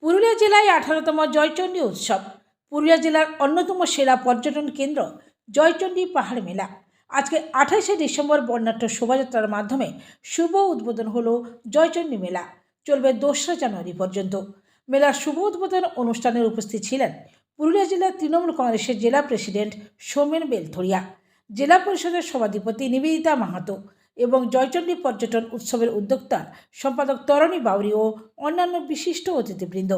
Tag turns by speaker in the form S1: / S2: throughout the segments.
S1: পুরুলিয়া জেলায় 18তম জয়চণ্ডী উৎসব। পুরুলিয়া জেলার অন্যতম সেরা পর্যটন কেন্দ্র জয়চণ্ডী পাহাড় মেলা। আজকে 28শে ডিসেম্বর বর্ণাঢ্য শোভাযাত্রার মাধ্যমে শুভ উদ্বোধন হলো জয়চণ্ডী মেলা। চলবে 2রা জানুয়ারি পর্যন্ত। মেলার শুভ উদ্বোধন অনুষ্ঠানে উপস্থিত ছিলেন পুরুলিয়া জেলার তৃণমূল কংগ্রেসের জেলা প্রেসিডেন্ট সৌমেন বেলথরিয়া, জেলা পরিষদের সভাধিপতি নিবেদিতা মাহাতো এবং জয়চণ্ডী পর্যটন উৎসবের উদ্যোক্তা সম্পাদক তরণী বাউরি ও অন্যান্য বিশিষ্ট অতিথিবৃন্দ।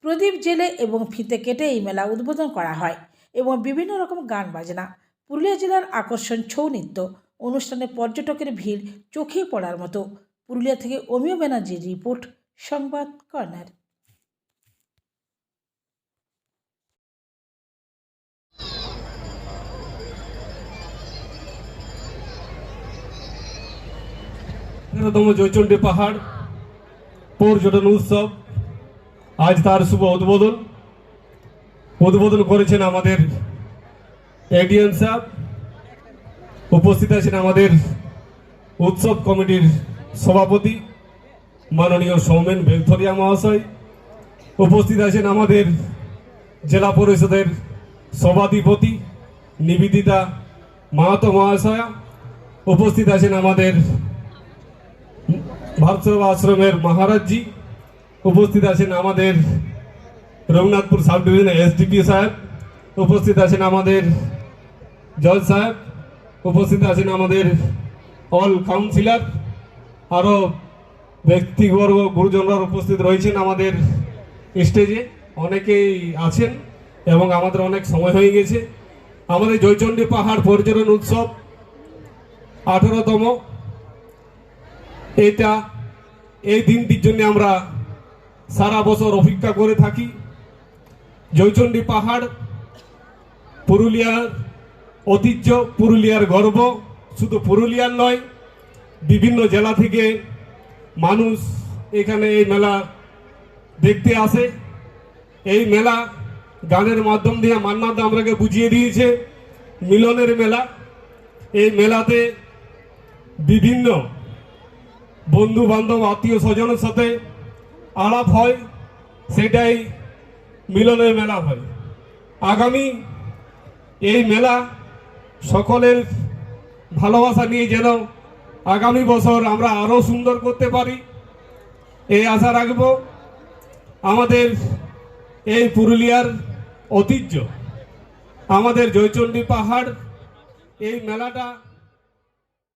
S1: প্রদীপ জেলে এবং ফিতে কেটে এই মেলা উদ্বোধন করা হয় এবং বিভিন্ন রকম গান বাজনা, পুরুলিয়া জেলার আকর্ষণ ছৌ নৃত্য অনুষ্ঠানে পর্যটকের ভিড় চোখে পড়ার মতো। পুরুলিয়া থেকে অমিয় ব্যানার্জির রিপোর্ট, সংবাদ কর্নার।
S2: তম জয়চণ্ডী পাহাড় পর্যটন উৎসব আজ তার শুভ উদ্বোধন করেছেন আমাদের এডিএম সাহেব। উপস্থিত আছেন আমাদের উৎসব কমিটির সভাপতি মাননীয় সৌমেন বেলথরিয়া মহাশয়। উপস্থিত আছেন আমাদের জেলা পরিষদের সভাধিপতি নিবেদিতা মাহাতো মহাশয়া। উপস্থিত আছেন আমাদের ভারত সেবা আশ্রমের মহারাজজি। উপস্থিত আছেন আমাদের রঘুনাথপুর সাব ডিভিশনের এসডিপি সাহেব। উপস্থিত আছেন আমাদের জজ সাহেব। উপস্থিত আছেন আমাদের অল কাউন্সিলর, আরও ব্যক্তিবর্গ গুরুজনরা উপস্থিত রয়েছেন আমাদের স্টেজে, অনেকেই আছেন এবং আমাদের অনেক সময় হয়ে গেছে। আমাদের জয়চণ্ডী পাহাড় পর্যটন উৎসব 18তম, এই দিনটির জন্য আমরা সারা বছর অপেক্ষা করে থাকি। জয়চণ্ডী পাহাড় পুরুলিয়ার ঐতিহ্য, পুরুলিয়ার গর্ব। শুধু পুরুলিয়ার নয়, বিভিন্ন জেলা থেকে মানুষ এখানে এই মেলা দেখতে আসে। এই মেলা গানের মাধ্যম দিয়ে মান্নাদা আমাকে বুঝিয়ে দিয়েছে মিলনের মেলা। এই মেলাতে বিভিন্ন বন্ধু বান্ধব আত্মীয় স্বজনের সাথে আলাপ হয়, সেটাই মিলনের মেলা হয়। আগামী এই মেলা সকলের ভালোবাসা নিয়ে যেন আগামী বছর আমরা আরও সুন্দর করতে পারি, এই আশা রাখব। আমাদের এই পুরুলিয়ার ঐতিহ্য, আমাদের জয়চণ্ডী পাহাড়, এই মেলাটা